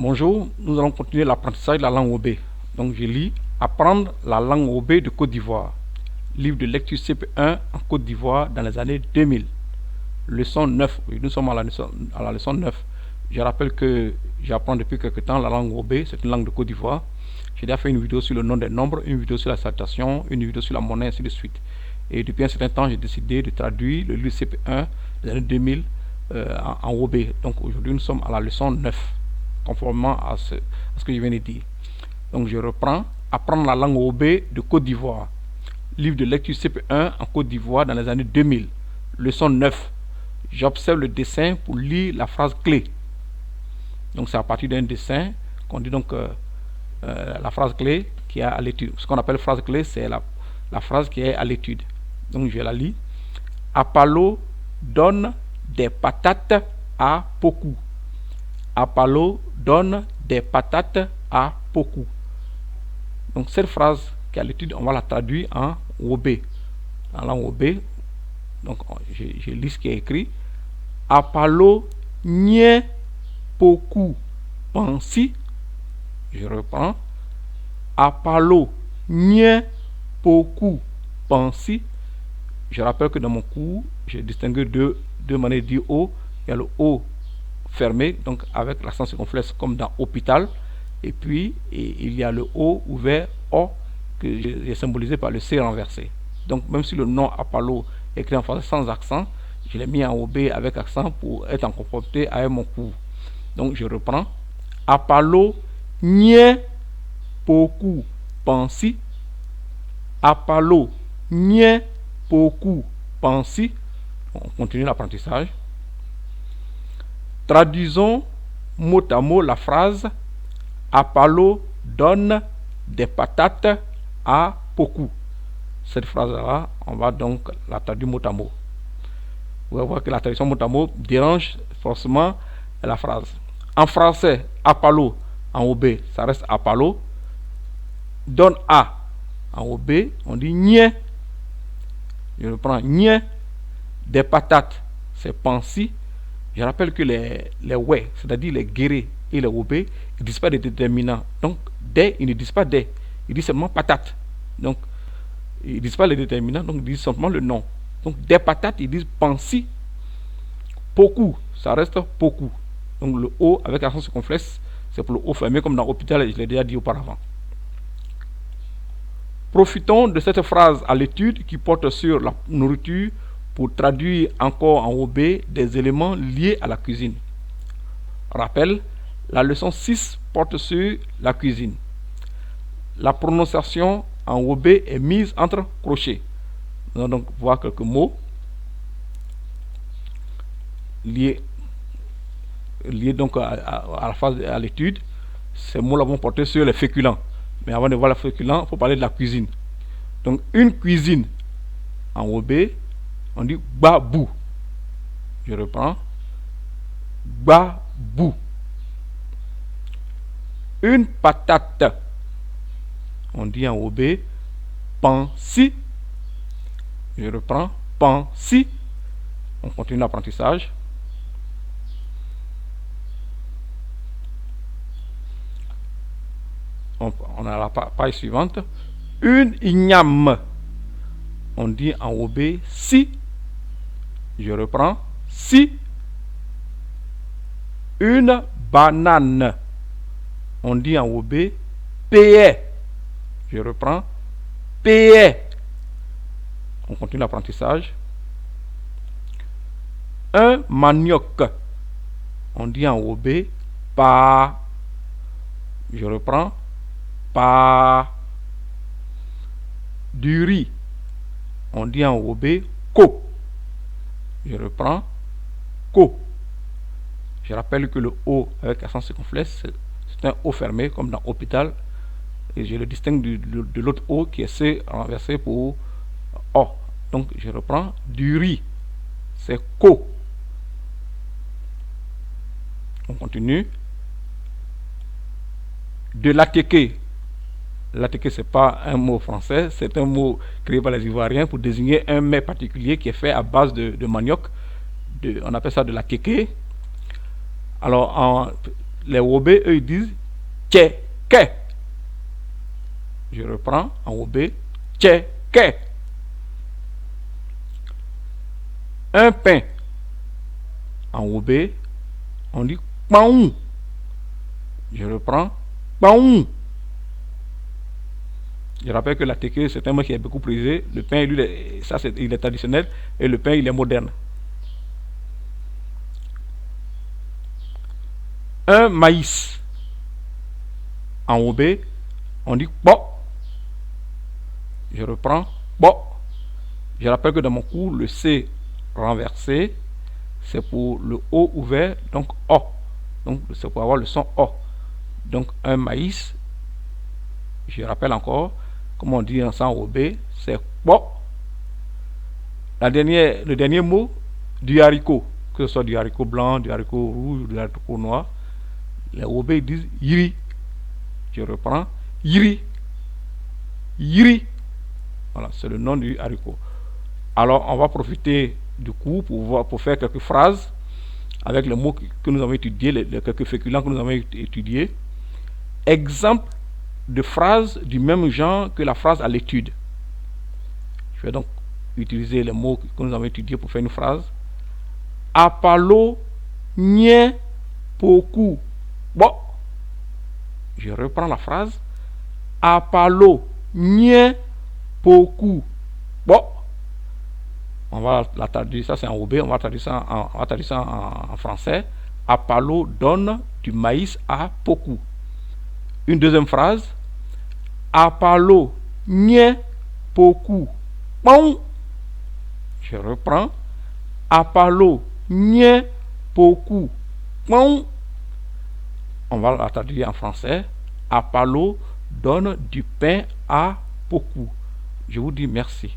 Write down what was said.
Bonjour, nous allons continuer l'apprentissage de la langue OB. Donc je lis Apprendre la langue OB de Côte d'Ivoire. Livre de lecture CP1 en Côte d'Ivoire dans les années 2000. Leçon 9. Oui, nous sommes à la leçon 9. Je rappelle que j'apprends depuis quelque temps la langue OB, c'est une langue de Côte d'Ivoire. J'ai déjà fait une vidéo sur le nom des nombres, une vidéo sur la salutation, une vidéo sur la monnaie, ainsi de suite. Et depuis un certain temps, j'ai décidé de traduire le livre CP1 des années 2000 en OB. Donc aujourd'hui, nous sommes à la leçon 9. Conformément à ce que je viens de dire. Donc je reprends. Apprendre la langue OB de Côte d'Ivoire. Livre de lecture CP1 en Côte d'Ivoire dans les années 2000. Leçon 9. J'observe le dessin pour lire la phrase clé. Donc c'est à partir d'un dessin qu'on dit donc la phrase clé qui est à l'étude. Ce qu'on appelle phrase clé, c'est la phrase qui est à l'étude. Donc je la lis. Apalo donne des patates à Pokou. Apalo donne des patates à Pokou. Donc cette phrase qui est à l'étude, on va la traduire en OB. En langue OB, donc je lis ce qui est écrit. Apalo nye Pokou pensi. Je reprends. Apalo nye Pokou pensi. Je rappelle que dans mon cours, j'ai distingué deux manières de dire O. Il y a le O fermé, donc avec l'accent circonflexe comme dans hôpital, et puis il y a le O ouvert O que j'ai symbolisé par le C renversé. Donc même si le nom Apalo est écrit en français sans accent, je l'ai mis en OB avec accent pour être en conformité avec mon cours. Donc je reprends. Apalo nye Pokou pensi. Apalo nye Pokou pensi. On continue l'apprentissage. Traduisons mot à mot la phrase Apalo donne des patates à Pokou. Cette phrase-là, on va donc la traduire mot à mot. Vous allez voir que la traduction mot à mot dérange forcément la phrase. En français, Apalo, en OB, ça reste Apalo. Donne à, en OB, on dit nye. Je reprends nye. Des patates, c'est pensi. Je rappelle que les ouais, c'est-à-dire les guérés et les OB, ils ne disent pas des déterminants. Donc, des, ils ne disent pas des. Ils disent seulement patate. Donc, ils ne disent pas les déterminants, donc ils disent simplement le nom. Donc, des patates, ils disent pensi. Pokou, ça reste Pokou. Donc, le O avec accent circonflexe, c'est pour le O fermé comme dans l'hôpital, je l'ai déjà dit auparavant. Profitons de cette phrase à l'étude qui porte sur la nourriture pour traduire encore en OB des éléments liés à la cuisine. Rappel, la leçon 6 porte sur la cuisine. La prononciation en OB est mise entre crochets. Nous allons donc voir quelques mots liés donc à la phase à l'étude. Ces mots-là vont porter sur les féculents. Mais avant de voir les féculents, il faut parler de la cuisine. Donc une cuisine en OB, on dit babou. Je reprends. Babou. Une patate. On dit en OB pensi. Je reprends. Pensi. On continue l'apprentissage. On a la page suivante. Une igname. On dit en OB si. Je reprends. Si. Une banane. On dit en OB paye. Je reprends. Paye. On continue l'apprentissage. Un manioc. On dit en OB pas. Je reprends. Pas. Du riz. On dit en OB ko. Je reprends. Ko. Je rappelle que le O avec accent circonflexe, c'est un O fermé comme dans hôpital. Et je le distingue de l'autre O qui est C renversé pour O. Donc je reprends. Du riz. C'est ko. On continue. De l'attiqué. L'attiqué, ce n'est pas un mot français, c'est un mot créé par les Ivoiriens pour désigner un mets particulier qui est fait à base de manioc. On appelle ça de l'attiqué. Alors, Les Wobé, eux, ils disent tché, ke. Je reprends en Wobé, tché, ke. Un pain. En Wobé, on dit paon. Je reprends, paon. Je rappelle que la teke, c'est un mot qui est beaucoup prisé. Le pain, lui, ça, il est traditionnel. Et le pain, il est moderne. Un maïs. En Wobé, on dit bo. Je reprends, bo. Je rappelle que dans mon cours, le C renversé, c'est pour le O ouvert, donc O. Donc, c'est pour avoir le son O. Donc, un maïs, je rappelle encore, comme on dit en sang Wobé, c'est bo. Le dernier mot, du haricot, que ce soit du haricot blanc, du haricot rouge, du haricot noir, les Wobé disent yiri. Je reprends, yiri. Yiri. Voilà, c'est le nom du haricot. Alors, on va profiter du cours pour faire quelques phrases avec les mots que nous avons étudiés, les quelques féculents que nous avons étudiés. Exemple de phrases du même genre que la phrase à l'étude. Je vais donc utiliser les mots que nous avons étudiés pour faire une phrase. Apalo nye poku bo. Je reprends la phrase. Apalo nye poku bo. On va la traduire, ça c'est en Wobé, on va traduire ça en français. Apalo donne du maïs à poku. Une deuxième phrase. Apalo nye poku bon. Je reprends. Apalo nye poku bon. On va la traduire en français. Apalo donne du pain à poku. Je vous dis merci.